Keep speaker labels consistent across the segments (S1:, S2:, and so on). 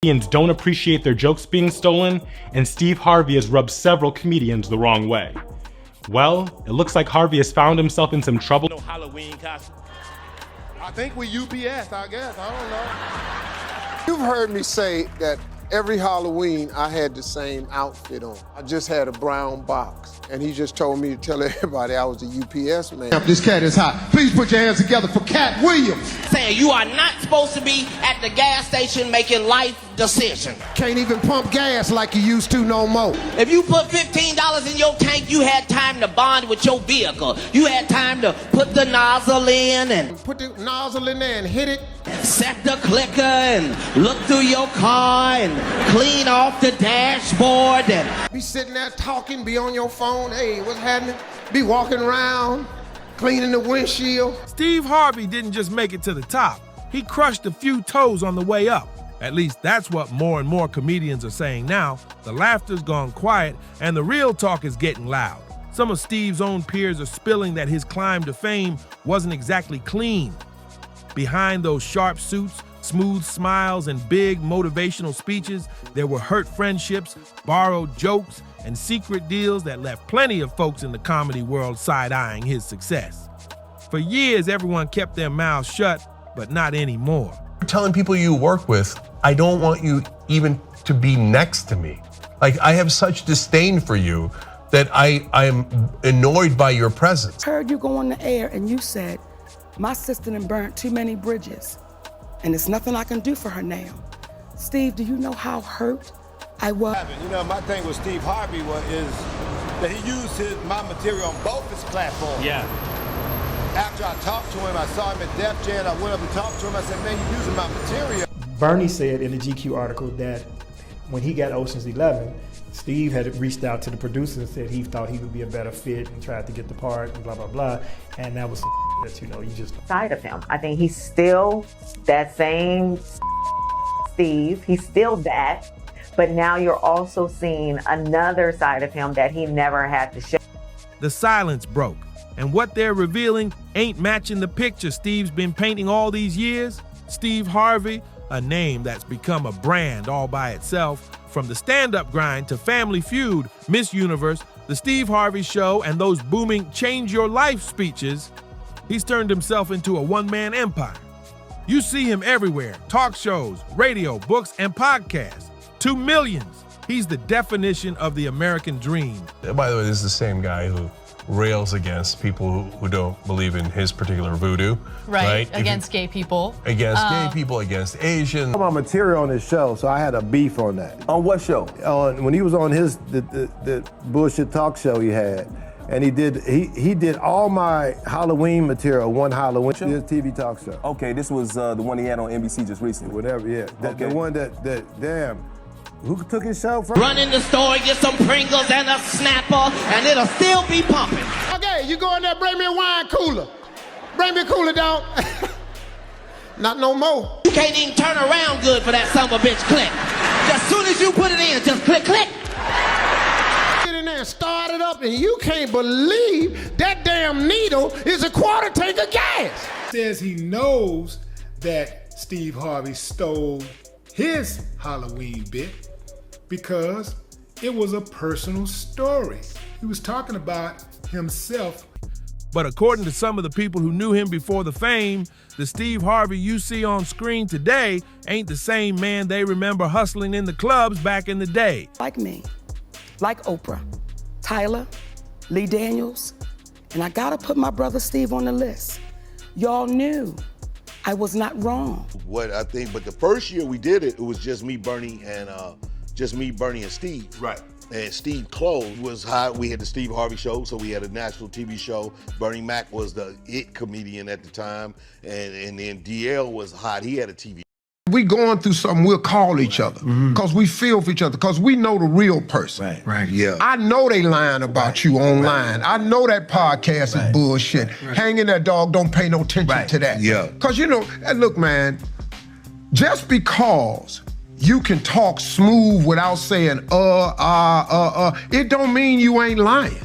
S1: Comedians don't appreciate their jokes being stolen, and Steve Harvey has rubbed several comedians the wrong way. Well, it looks like Harvey has found himself in some trouble.
S2: No Halloween costume.
S3: I think we UPS, I guess. I don't know.
S4: You've heard me say that every Halloween I had the same outfit on. I just had a brown box, and he just told me to tell everybody I was the UPS man.
S3: This cat is hot. Please put your hands together for Katt Williams.
S5: Saying you are not supposed to be at the gas station making life decisions.
S3: Can't even pump gas like you used to no more.
S5: If you put $15 in your tank, you had time to bond with your vehicle. You had time to put the nozzle in and
S3: Put the nozzle in there and hit it.
S5: set the clicker and look through your car and clean off the dashboard and
S3: Be sitting there talking, be on your phone. Hey, what's happening? Be walking around, cleaning the windshield.
S6: Steve Harvey didn't just make it to the top. He crushed a few toes on the way up. At least that's what more and more comedians are saying now. The laughter's gone quiet and the real talk is getting loud. Some of Steve's own peers are spilling that his climb to fame wasn't exactly clean. Behind those sharp suits, smooth smiles, and big motivational speeches, there were hurt friendships, borrowed jokes, and secret deals that left plenty of folks in the comedy world side-eyeing his success. For years, everyone kept their mouths shut, but not anymore.
S7: Telling people you work with, I don't want you even to be next to me. Like, I have such disdain for you that I'm annoyed by your presence.
S8: Heard you go on the air and you said, my sister done burnt too many bridges and there's nothing I can do for her now. Steve, do you know how hurt I was?
S2: You know, my thing with Steve Harvey is that he used my material on both his platforms.
S1: Yeah.
S2: After I talked to him, I saw him at Def Jam, I went up and talked to him, I said, man, you're using my material.
S9: Bernie said in the GQ article that when he got Ocean's 11, Steve had reached out to the producers and said he thought he would be a better fit and tried to get the part and blah, blah, blah. And that was that, you know, you just...
S10: Side of him. I think he's still that same Steve. He's still that. But now you're also seeing another side of him that he never had to show.
S6: The silence broke, and what they're revealing ain't matching the picture Steve's been painting all these years. Steve Harvey, a name that's become a brand all by itself. From the stand-up grind to Family Feud, Miss Universe, the Steve Harvey Show, and those booming change your life speeches, he's turned himself into a one-man empire. You see him everywhere, talk shows, radio, books, and podcasts. To millions, he's the definition of the American dream.
S7: By the way, this is the same guy who rails against people who don't believe in his particular voodoo.
S11: Right? Against gay people.
S7: Against gay people, against Asians.
S12: My material on his show, so I had a beef on that.
S13: On what show?
S12: When he was on the bullshit talk show he had, and he did all my Halloween material one Halloween. His TV talk show.
S13: Okay, this was the one he had on NBC just recently.
S12: Whatever, yeah.
S13: Okay.
S12: The one that damn. Who took his show from?
S5: run in the store, get some Pringles and a Snapper, and it'll still be pumping.
S3: Okay, you go in there, bring me a wine cooler. Bring me a cooler, dog. Not no more.
S5: You can't even turn around good for that son of a bitch click. As soon as you put it in, just click, click.
S3: Get in there and start it up, and you can't believe that damn needle is a quarter tank of gas.
S9: Says he knows that Steve Harvey stole his Halloween bit because it was a personal story. He was talking about himself.
S6: But according to some of the people who knew him before the fame, the Steve Harvey you see on screen today ain't the same man they remember hustling in the clubs back in the day.
S8: Like me, like Oprah, Tyler, Lee Daniels, and I gotta put my brother Steve on the list. Y'all knew I was not wrong.
S14: What I think, but the first year we did it, it was just me, Bernie, and Steve.
S2: Right.
S14: And Steve closed was hot. We had the Steve Harvey Show, so we had a national TV show. Bernie Mac was the it comedian at the time, and then DL was hot. He had a TV.
S3: We going through something, we'll call each other because we feel for each other because we know the real person.
S12: Right, yeah.
S3: I know they lying about you online. I know that podcast is bullshit. Hang in there, dog. Don't pay no attention to that.
S12: Yeah.
S3: Because, you know, look, man, just because you can talk smooth without saying, it don't mean you ain't lying.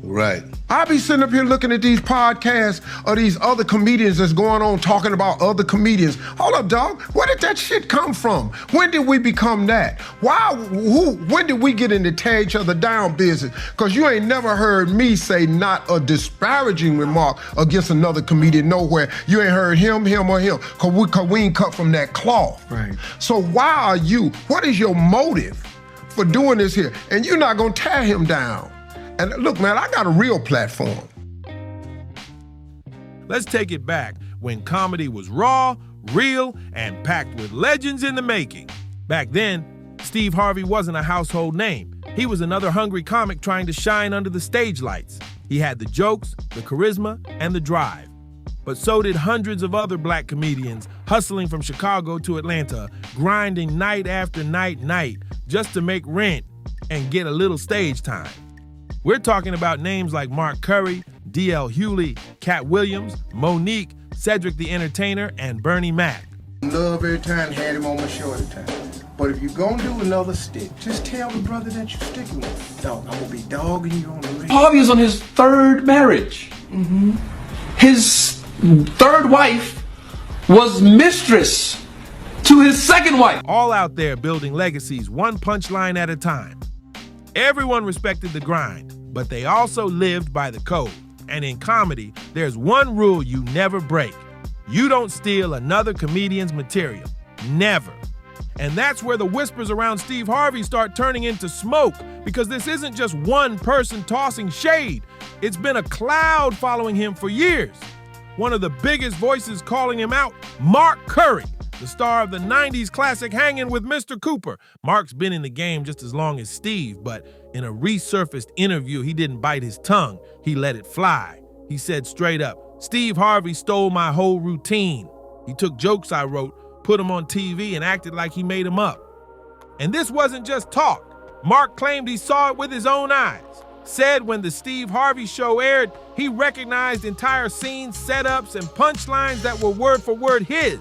S12: Right.
S3: I be sitting up here looking at these podcasts of these other comedians that's going on talking about other comedians. Hold up, dog. Where did that shit come from? When did we become that? When did we get into tear each other down business? Because you ain't never heard me say not a disparaging remark against another comedian nowhere. You ain't heard him, or him. Because we ain't cut from that cloth.
S15: Right.
S3: So what is your motive for doing this here? And you're not going to tear him down. And look, man, I got a real platform.
S6: Let's take it back when comedy was raw, real, and packed with legends in the making. Back then, Steve Harvey wasn't a household name. He was another hungry comic trying to shine under the stage lights. He had the jokes, the charisma, and the drive. But so did hundreds of other black comedians hustling from Chicago to Atlanta, grinding night after night, just to make rent and get a little stage time. We're talking about names like Mark Curry, D.L. Hughley, Katt Williams, Monique, Cedric the Entertainer, and Bernie Mac.
S3: Love every time, had him on my show every time. But if you're gonna do another stick, just tell the brother that you're sticking with. Dog, I'm gonna be dogging you on the radio.
S15: Harvey is on his third marriage. Mm-hmm. His third wife was mistress to his second wife.
S6: All out there building legacies one punchline at a time. Everyone respected the grind, but they also lived by the code. And in comedy, there's one rule you never break. You don't steal another comedian's material. Never. And that's where the whispers around Steve Harvey start turning into smoke, because this isn't just one person tossing shade. It's been a cloud following him for years. One of the biggest voices calling him out, Mark Curry, the star of the 90s classic Hangin' with Mr. Cooper. Mark's been in the game just as long as Steve, but in a resurfaced interview, he didn't bite his tongue. He let it fly. He said straight up, Steve Harvey stole my whole routine. He took jokes I wrote, put them on TV, and acted like he made them up. And this wasn't just talk. Mark claimed he saw it with his own eyes. Said when the Steve Harvey show aired, he recognized entire scenes, setups, and punchlines that were word for word his.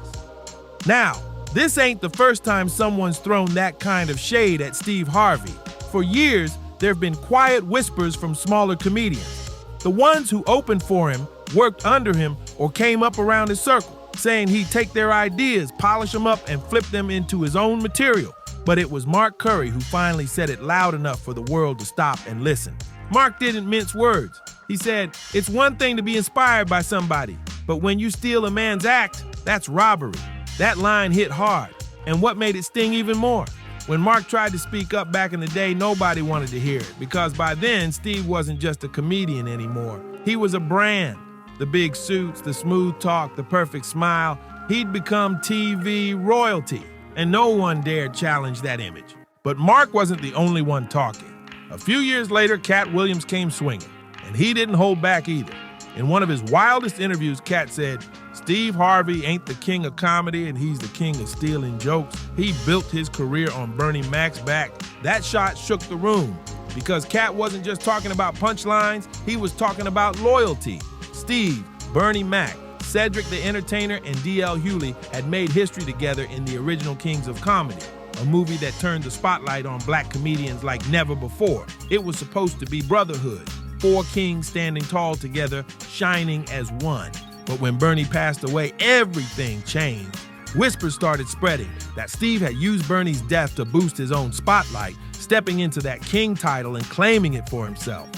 S6: Now, this ain't the first time someone's thrown that kind of shade at Steve Harvey. For years, there have been quiet whispers from smaller comedians. The ones who opened for him, worked under him, or came up around his circle, saying he'd take their ideas, polish them up, and flip them into his own material. But it was Mark Curry who finally said it loud enough for the world to stop and listen. Mark didn't mince words. He said, it's one thing to be inspired by somebody, but when you steal a man's act, that's robbery. That line hit hard, and what made it sting even more? When Mark tried to speak up back in the day, nobody wanted to hear it, because by then, Steve wasn't just a comedian anymore. He was a brand. The big suits, the smooth talk, the perfect smile. He'd become TV royalty, and no one dared challenge that image. But Mark wasn't the only one talking. A few years later, Katt Williams came swinging, and he didn't hold back either. In one of his wildest interviews, Katt said, Steve Harvey ain't the king of comedy and he's the king of stealing jokes. He built his career on Bernie Mac's back. That shot shook the room because Katt wasn't just talking about punchlines, he was talking about loyalty. Steve, Bernie Mac, Cedric the Entertainer, and D.L. Hughley had made history together in the original Kings of Comedy, a movie that turned the spotlight on black comedians like never before. It was supposed to be brotherhood. 4 kings standing tall together, shining as one. But when Bernie passed away, everything changed. Whispers started spreading that Steve had used Bernie's death to boost his own spotlight, stepping into that king title and claiming it for himself.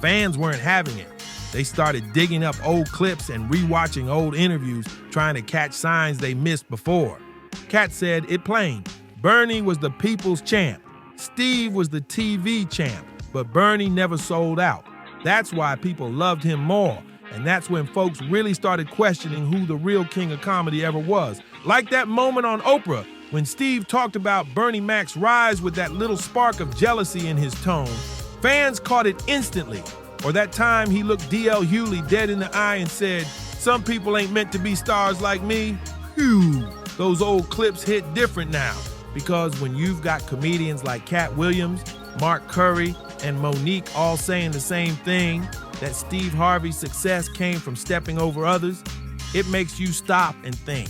S6: Fans weren't having it. They started digging up old clips and rewatching old interviews, trying to catch signs they missed before. Katt said it plain. Bernie was the people's champ. Steve was the TV champ, but Bernie never sold out. That's why people loved him more. And that's when folks really started questioning who the real king of comedy ever was. Like that moment on Oprah when Steve talked about Bernie Mac's rise with that little spark of jealousy in his tone. Fans caught it instantly. Or that time he looked D.L. Hughley dead in the eye and said, some people ain't meant to be stars like me. Phew, those old clips hit different now. Because when you've got comedians like Katt Williams, Mark Curry, and Monique all saying the same thing, that Steve Harvey's success came from stepping over others, it makes you stop and think.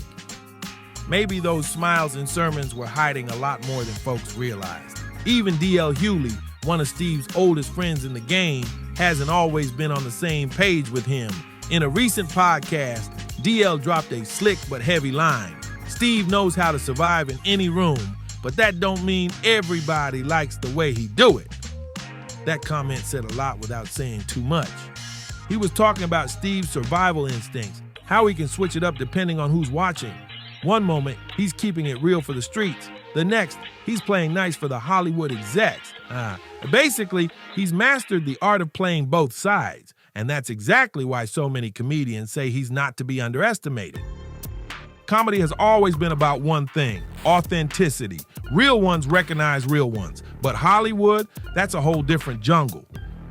S6: Maybe those smiles and sermons were hiding a lot more than folks realized. Even D.L. Hughley, one of Steve's oldest friends in the game, hasn't always been on the same page with him. In a recent podcast, DL dropped a slick but heavy line. Steve knows how to survive in any room, but that don't mean everybody likes the way he do it. That comment said a lot without saying too much. He was talking about Steve's survival instincts, how he can switch it up depending on who's watching. One moment, he's keeping it real for the streets. The next, he's playing nice for the Hollywood execs. Basically, he's mastered the art of playing both sides, and that's exactly why so many comedians say he's not to be underestimated. Comedy has always been about one thing: authenticity. Real ones recognize real ones. But Hollywood, that's a whole different jungle.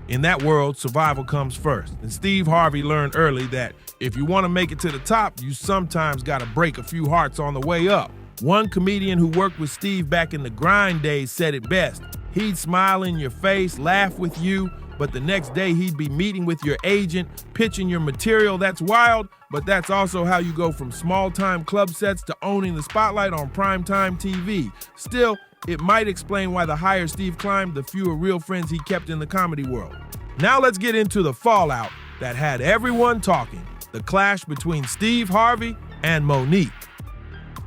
S6: In that world, survival comes first. And Steve Harvey learned early that if you want to make it to the top, you sometimes got to break a few hearts on the way up. One comedian who worked with Steve back in the grind days said it best. He'd smile in your face, laugh with you, but the next day he'd be meeting with your agent, pitching your material. That's wild, but that's also how you go from small-time club sets to owning the spotlight on primetime TV. Still, it might explain why the higher Steve climbed, the fewer real friends he kept in the comedy world. Now let's get into the fallout that had everyone talking, the clash between Steve Harvey and Monique.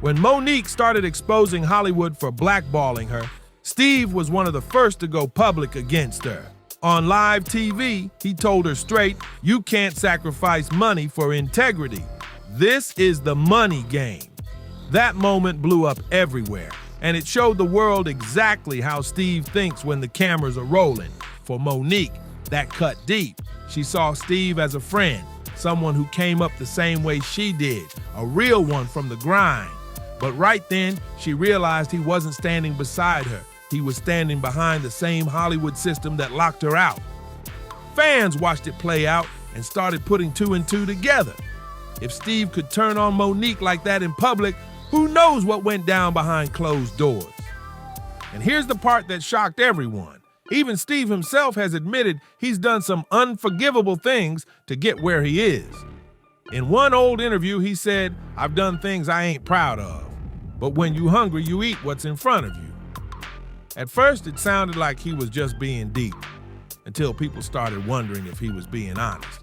S6: When Monique started exposing Hollywood for blackballing her, Steve was one of the first to go public against her. On live TV, he told her straight, "You can't sacrifice money for integrity. This is the money game." That moment blew up everywhere, and it showed the world exactly how Steve thinks when the cameras are rolling. For Monique, that cut deep. She saw Steve as a friend, someone who came up the same way she did, a real one from the grind. But right then, she realized he wasn't standing beside her. He was standing behind the same Hollywood system that locked her out. Fans watched it play out and started putting two and two together. If Steve could turn on Monique like that in public, who knows what went down behind closed doors? And here's the part that shocked everyone. Even Steve himself has admitted he's done some unforgivable things to get where he is. In one old interview, he said, "I've done things I ain't proud of. But when you hungry, you eat what's in front of you." At first, it sounded like he was just being deep, until people started wondering if he was being honest.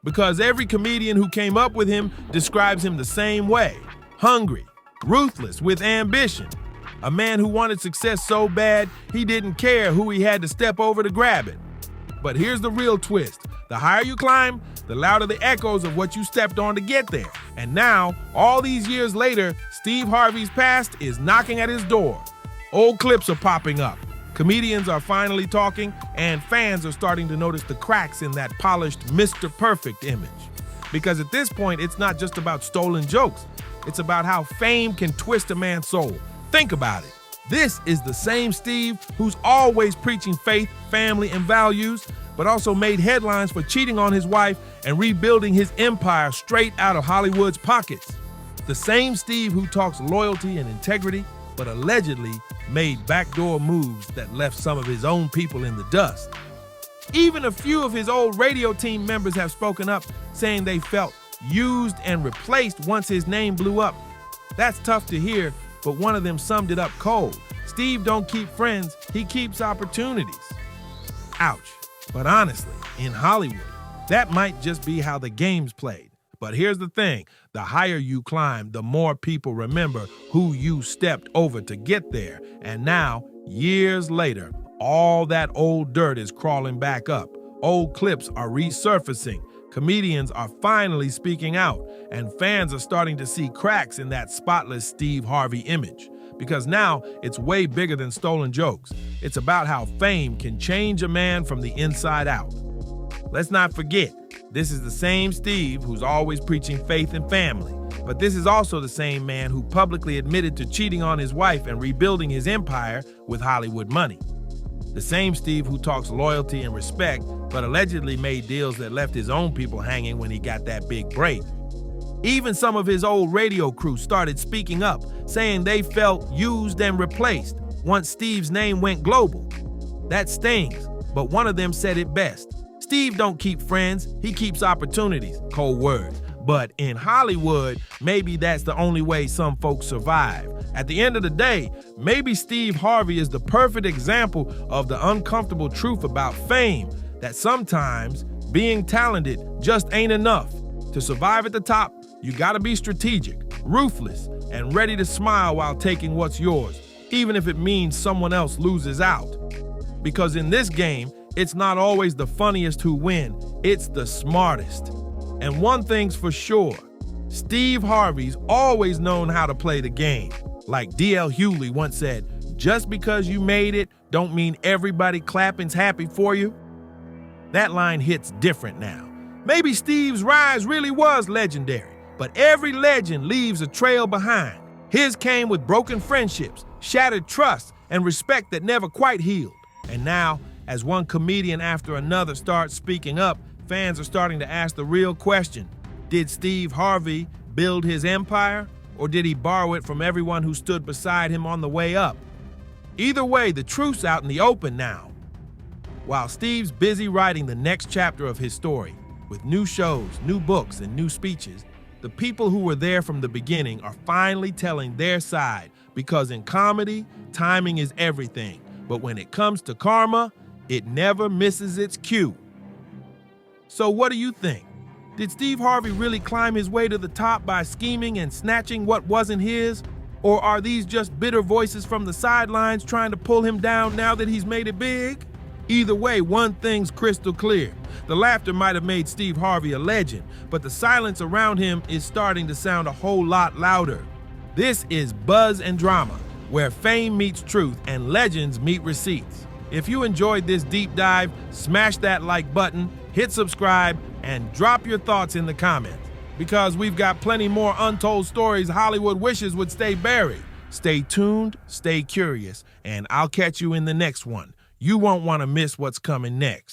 S6: Because every comedian who came up with him describes him the same way: hungry, ruthless, with ambition. A man who wanted success so bad, he didn't care who he had to step over to grab it. But here's the real twist. The higher you climb, the louder the echoes of what you stepped on to get there. And now, all these years later, Steve Harvey's past is knocking at his door. Old clips are popping up. Comedians are finally talking, and fans are starting to notice the cracks in that polished Mr. Perfect image. Because at this point, it's not just about stolen jokes. It's about how fame can twist a man's soul. Think about it. This is the same Steve who's always preaching faith, family, and values, but also made headlines for cheating on his wife and rebuilding his empire straight out of Hollywood's pockets. The same Steve who talks loyalty and integrity, but allegedly made backdoor moves that left some of his own people in the dust. Even a few of his old radio team members have spoken up, saying they felt used and replaced once his name blew up. That's tough to hear, but one of them summed it up cold. Steve don't keep friends, he keeps opportunities. Ouch. But honestly, in Hollywood, that might just be how the game's played. But here's the thing, the higher you climb, the more people remember who you stepped over to get there. And now, years later, all that old dirt is crawling back up. Old clips are resurfacing. Comedians are finally speaking out, and fans are starting to see cracks in that spotless Steve Harvey image. Because now it's way bigger than stolen jokes. It's about how fame can change a man from the inside out. Let's not forget, this is the same Steve who's always preaching faith and family. But this is also the same man who publicly admitted to cheating on his wife and rebuilding his empire with Hollywood money. The same Steve who talks loyalty and respect, but allegedly made deals that left his own people hanging when he got that big break. Even some of his old radio crew started speaking up, saying they felt used and replaced once Steve's name went global. That stings, but one of them said it best. Steve don't keep friends, he keeps opportunities, cold word. But in Hollywood, maybe that's the only way some folks survive. At the end of the day, maybe Steve Harvey is the perfect example of the uncomfortable truth about fame. that sometimes being talented just ain't enough. To survive at the top, you gotta be strategic, ruthless, and ready to smile while taking what's yours, even if it means someone else loses out. Because in this game, it's not always the funniest who win, it's the smartest. And one thing's for sure, Steve Harvey's always known how to play the game. Like D.L. Hughley once said, just because you made it don't mean everybody clapping's happy for you. That line hits different now. Maybe Steve's rise really was legendary, but every legend leaves a trail behind. His came with broken friendships, shattered trust, and respect that never quite healed. And now, as one comedian after another starts speaking up, fans are starting to ask the real question. Did Steve Harvey build his empire, or did he borrow it from everyone who stood beside him on the way up? Either way, the truth's out in the open now. While Steve's busy writing the next chapter of his story, with new shows, new books, and new speeches, the people who were there from the beginning are finally telling their side, because in comedy, timing is everything. But when it comes to karma, it never misses its cue. So what do you think? Did Steve Harvey really climb his way to the top by scheming and snatching what wasn't his? Or are these just bitter voices from the sidelines trying to pull him down now that he's made it big? Either way, one thing's crystal clear. The laughter might have made Steve Harvey a legend, but the silence around him is starting to sound a whole lot louder. This is Buzz and Drama, where fame meets truth and legends meet receipts. If you enjoyed this deep dive, smash that like button, hit subscribe, and drop your thoughts in the comments. Because we've got plenty more untold stories Hollywood wishes would stay buried. Stay tuned, stay curious, and I'll catch you in the next one. You won't want to miss what's coming next.